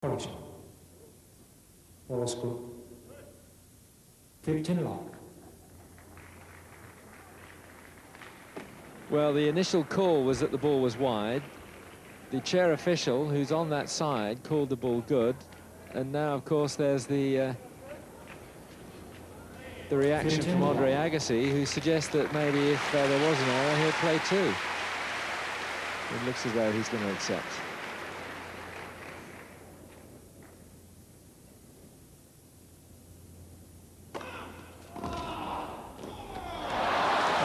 Correction. Ball school. 15 long. Well, the initial call was that the ball was wide. The chair official, who's on that side, called the ball good. And now, of course, there's the reaction from Andre Agassi, who suggests that maybe if there was an error, he'll play two. It looks as though he's going to accept.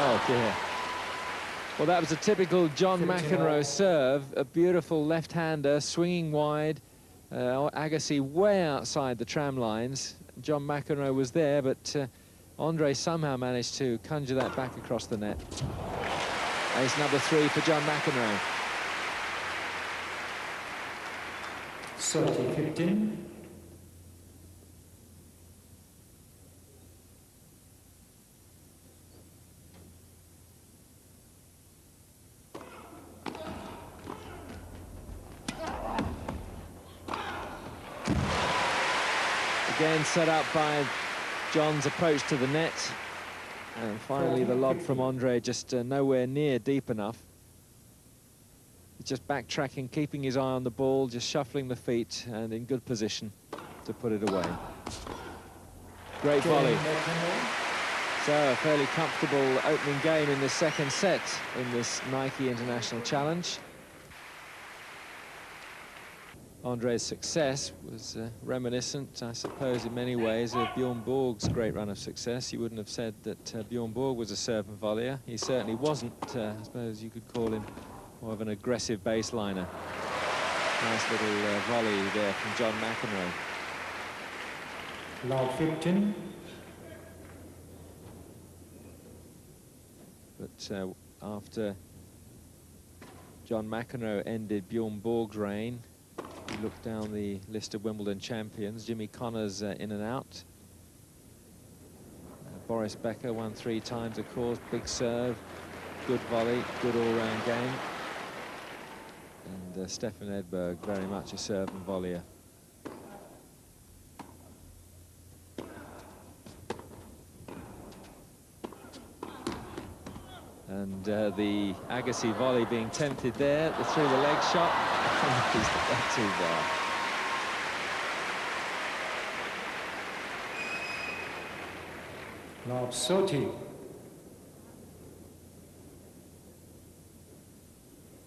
Oh, dear. Well, that was a typical John McEnroe serve, a beautiful left-hander swinging wide. Agassi way outside the tram lines. John McEnroe was there, but Andre somehow managed to conjure that back across the net. Ace number 3 for John McEnroe. 30-15. Again set up by John's approach to the net. And finally the lob from Andre just nowhere near deep enough. He's just backtracking, keeping his eye on the ball, just shuffling the feet and in good position to put it away. Great volley. So a fairly comfortable opening game in this second set in this Nike International Challenge. Andre's success was reminiscent, I suppose, in many ways of Bjorn Borg's great run of success. You wouldn't have said that Bjorn Borg was a serve and volleyer. He certainly wasn't. I suppose you could call him more of an aggressive baseliner. Nice little volley there from John McEnroe. Loud 15. But after John McEnroe ended Bjorn Borg's reign, you look down the list of Wimbledon champions. Jimmy Connors in and out. Boris Becker won 3 times, of course. Big serve, good volley, good all-round game. And Stefan Edberg, very much a serve and volleyer. And the Agassi volley being tempted there, the through the leg shot. He's not too bad. Lob 30.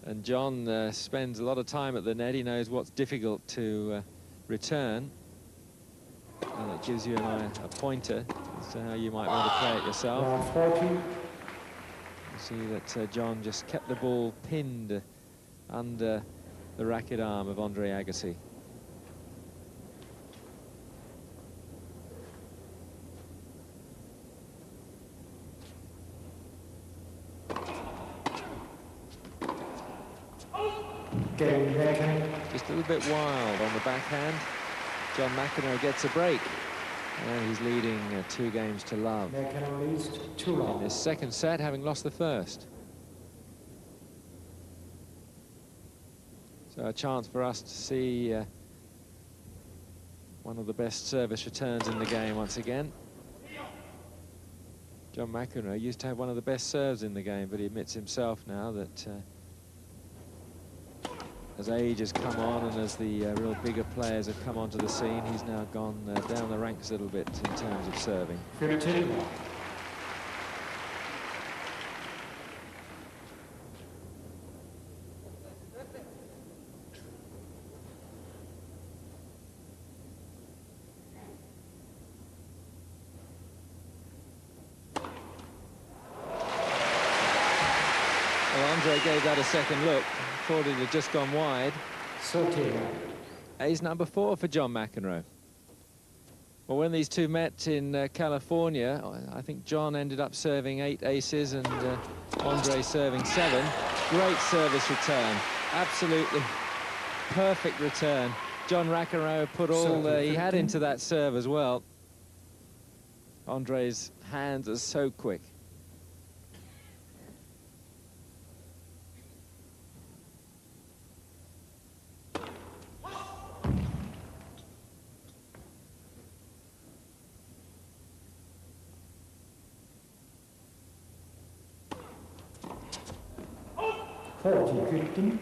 And John spends a lot of time at the net. He knows what's difficult to return. And it gives you a pointer as to how you might want to play it yourself. Lob 40. You see that John just kept the ball pinned under the racket arm of Andre Agassi. Just a little bit wild on the backhand. John McEnroe gets a break. And he's leading 2 games to love in this second set, having lost the first. So a chance for us to see one of the best service returns in the game once again. John McEnroe used to have one of the best serves in the game, but he admits himself now that as age has come on and as the real bigger players have come onto the scene, he's now gone down the ranks a little bit in terms of serving. 15. Well, Andre gave that a second look. Thought it had just gone wide. 30. Ace number 4 for John McEnroe. Well, when these two met in California, I think John ended up serving 8 aces and Andre serving 7. Great service return. Absolutely perfect return. John McEnroe put all he had into that serve as well. Andre's hands are so quick. 40-15.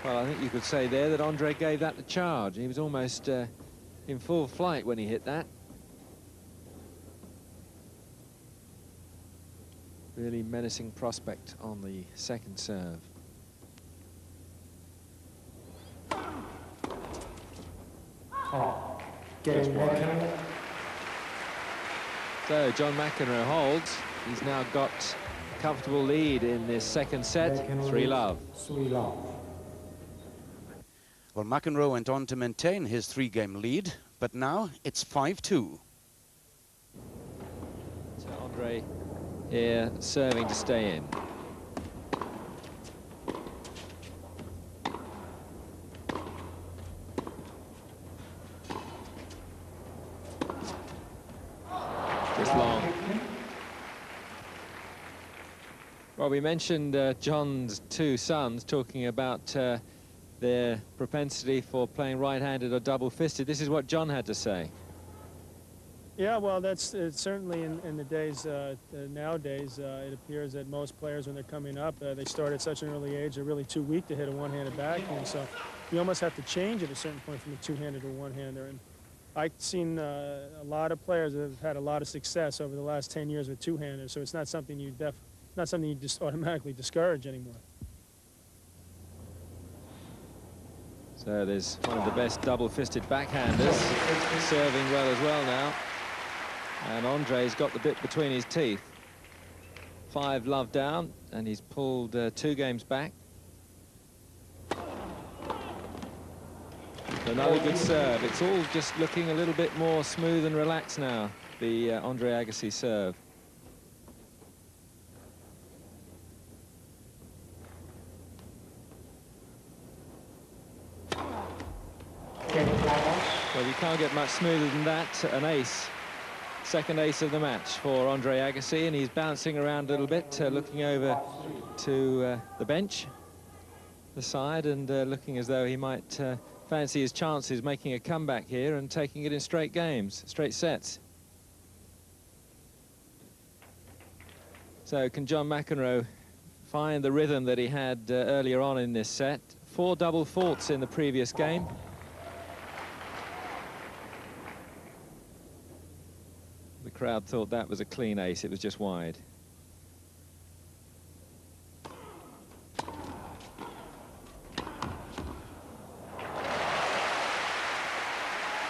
Well, I think you could say there that Andre gave that the charge. He was almost in full flight when he hit that. Really menacing prospect on the second serve. Oh, getting McEnroe. So John McEnroe holds. He's now got a comfortable lead in this second set, 3-love. 3-love. Well, McEnroe went on to maintain his 3-game lead, but now it's 5-2. So Andre here serving to stay in. Just long. Well, we mentioned John's two sons talking about their propensity for playing right-handed or double-fisted. This is what John had to say. Yeah, well, that's certainly in the days nowadays. It appears that most players, when they're coming up, they start at such an early age, they're really too weak to hit a one-handed backhand. So you almost have to change at a certain point from a two-handed to a one-hander. And I've seen a lot of players that have had a lot of success over the last 10 years with two-handers. So it's not something you just automatically discourage anymore. So there's one of the best double-fisted backhanders, serving well as well now. And Andre's got the bit between his teeth. 5-love down, and he's pulled 2 games back. Another good serve. It's all just looking a little bit more smooth and relaxed now, the Andre Agassi serve. Well, you can't get much smoother than that. An ace. Second ace of the match for Andre Agassi, and he's bouncing around a little bit, looking over to the bench, the side, and looking as though he might fancy his chances making a comeback here and taking it in straight games, straight sets. So can John McEnroe find the rhythm that he had earlier on in this set? 4 double faults in the previous game. The crowd thought that was a clean ace. It was just wide.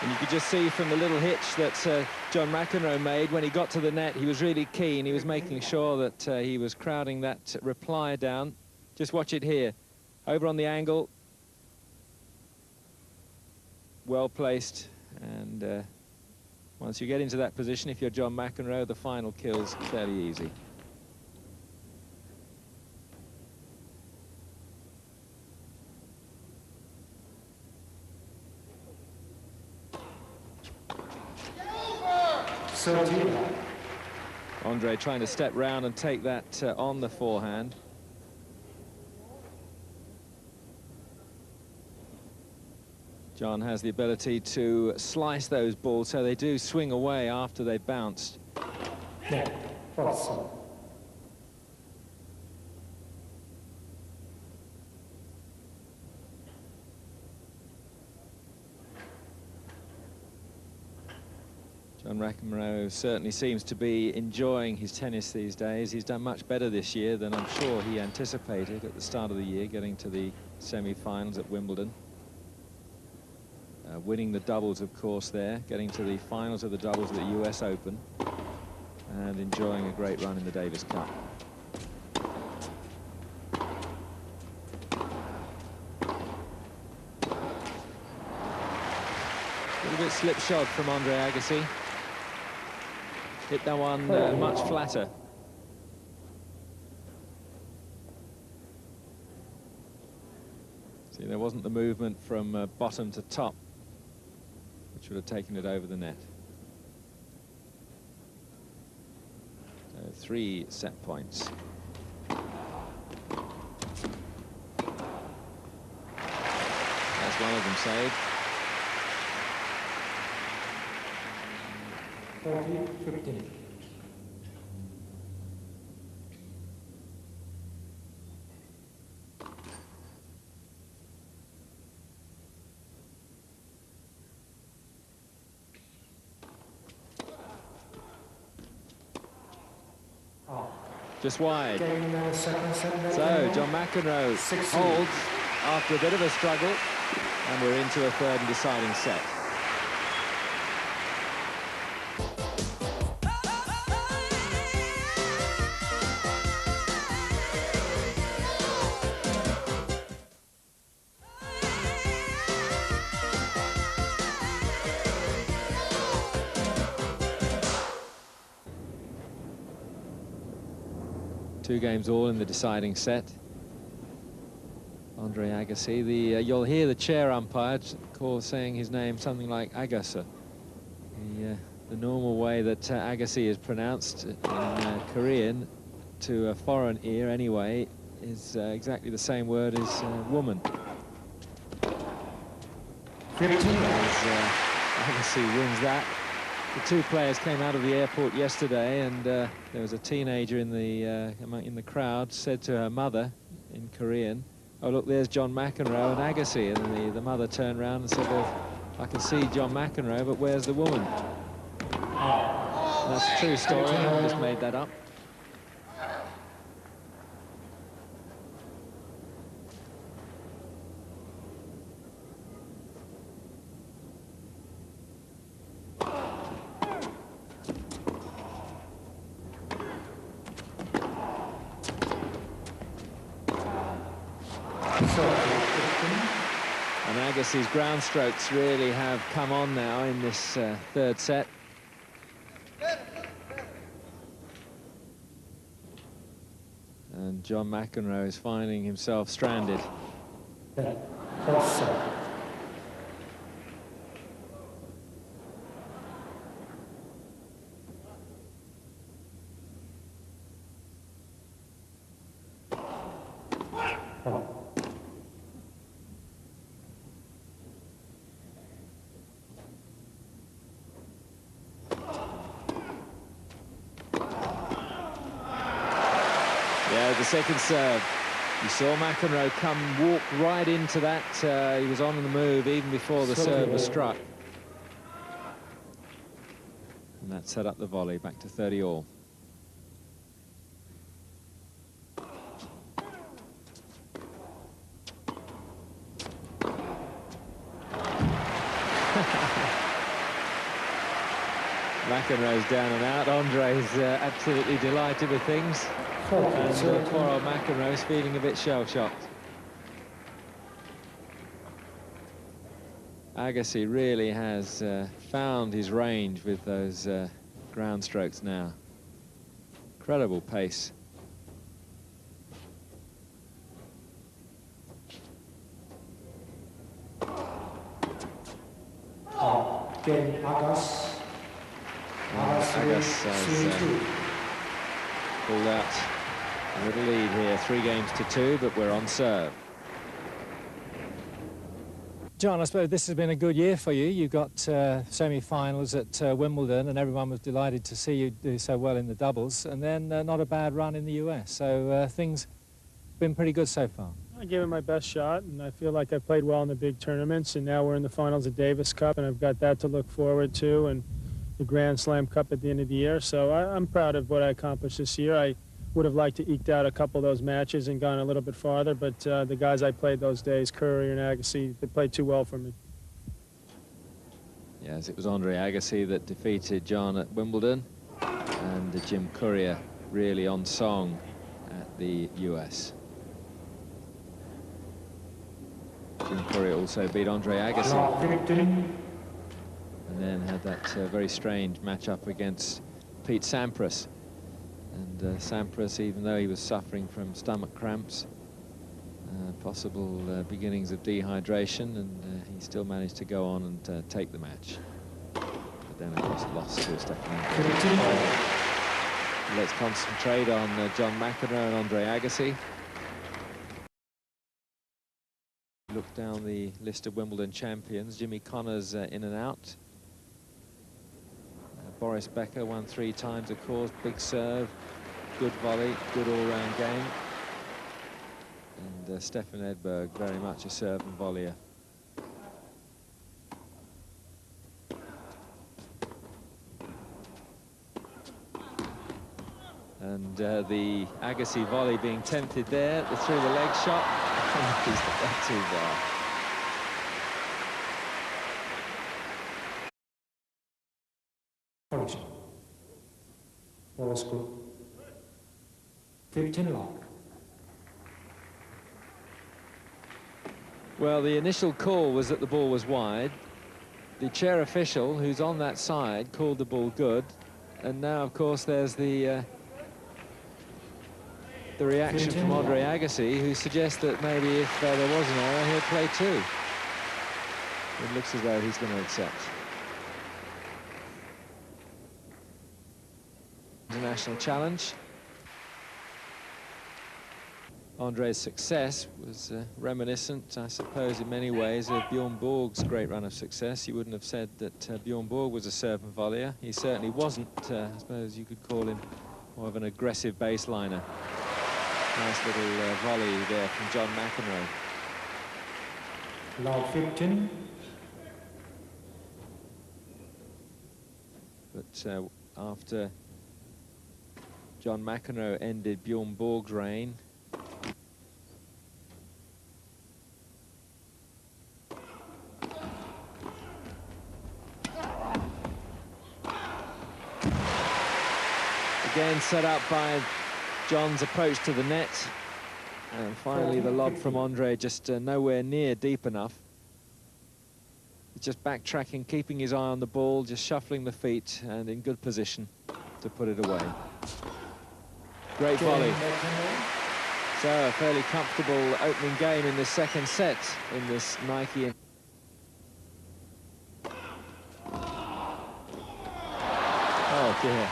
And you could just see from the little hitch that John McEnroe made when he got to the net, he was really keen. He was making sure that he was crowding that reply down. Just watch it here. Over on the angle. Well placed. And once you get into that position, if you're John McEnroe, the final kill's fairly easy. Andre trying to step round and take that on the forehand. John has the ability to slice those balls so they do swing away after they've bounced. Yeah, awesome. John McEnroe certainly seems to be enjoying his tennis these days. He's done much better this year than I'm sure he anticipated at the start of the year, getting to the semi-finals at Wimbledon. Winning the doubles, of course, there, getting to the finals of the doubles at the US Open, and enjoying a great run in the Davis Cup. A little bit slipshod from Andre Agassi. Hit that one much flatter. See, there wasn't the movement from bottom to top, which would have taken it over the net. So 3 set points. That's one of them saved. 40-15. just wide. Game second set. So John McEnroe 16. holds after a bit of a struggle, and we're into a third and deciding set. Two games all in the deciding set. Andre Agassi, you'll hear the chair umpire saying his name something like Agassi. The normal way that Agassi is pronounced in Korean to a foreign ear anyway is exactly the same word as woman. 15. Agassi wins that. The two players came out of the airport yesterday, and there was a teenager in the crowd said to her mother in Korean, "Oh, look, there's John McEnroe and Agassi." And the mother turned around and said, "Well, I can see John McEnroe, but where's the woman?" And that's a true story. I just made that up. And Agassi's ground strokes really have come on now in this third set. And John McEnroe is finding himself stranded. The second serve. You saw McEnroe walk right into that. He was on the move even before the serve was struck. And that set up the volley, back to 30 all. McEnroe's down and out. Andre's absolutely delighted with things. And poor old McEnroe's feeling a bit shell-shocked. Agassi really has found his range with those ground strokes now. Incredible pace. Game Agas. Agas has pulled out a little lead here, 3-2, but we're on serve. John, I suppose this has been a good year for you. You got semi-finals at Wimbledon, and everyone was delighted to see you do so well in the doubles, and then not a bad run in the US. So things have been pretty good so far. I gave it my best shot, and I feel like I played well in the big tournaments, and now we're in the finals of Davis Cup, and I've got that to look forward to, and the Grand Slam Cup at the end of the year. So I'm proud of what I accomplished this year. I would have liked to eked out a couple of those matches and gone a little bit farther, but the guys I played those days, Curry and Agassi, they played too well for me. Yes, it was Andre Agassi that defeated John at Wimbledon, and Jim Courier really on song at the US. Jim Courier also beat Andre Agassi, and then had that very strange matchup against Pete Sampras. And Sampras, even though he was suffering from stomach cramps, possible beginnings of dehydration, and he still managed to go on and take the match. But then, of course, lost to Stefanos. Let's concentrate on John McEnroe and Andre Agassi. Look down the list of Wimbledon champions. Jimmy Connors in and out. Boris Becker won 3 times, of course. Big serve, good volley, good all-round game. And Stefan Edberg, very much a serve and volleyer. And the Agassi volley being tempted there, the through the leg shot. He's not too far. Correction. Ball score 15 long. Well, the initial call was that the ball was wide. The chair official, who's on that side, called the ball good. And now, of course, there's the reaction from Andre Agassi, who suggests that maybe if there was an error, he'll play two. It looks as though he's going to accept. International challenge. Andre's success was reminiscent, I suppose, in many ways of Bjorn Borg's great run of success. You wouldn't have said that Bjorn Borg was a serve and volleyer. He certainly wasn't. I suppose you could call him more of an aggressive baseliner. Nice little volley there from John McEnroe. Love 15. But after John McEnroe ended Bjorn Borg's reign, again set up by John's approach to the net. And finally the lob from Andre just nowhere near deep enough. Just backtracking, keeping his eye on the ball, just shuffling the feet and in good position to put it away. Great volley. So a fairly comfortable opening game in the second set in this Nike. Oh dear.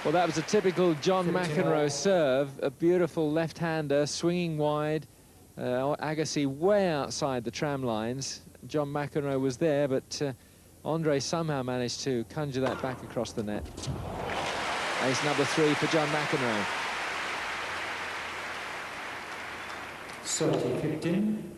Well, that was a typical John McEnroe serve, a beautiful left-hander swinging wide. Agassi way outside the tram lines. John McEnroe was there, but Andre somehow managed to conjure that back across the net. Ace number 3 for John McEnroe. 30-15.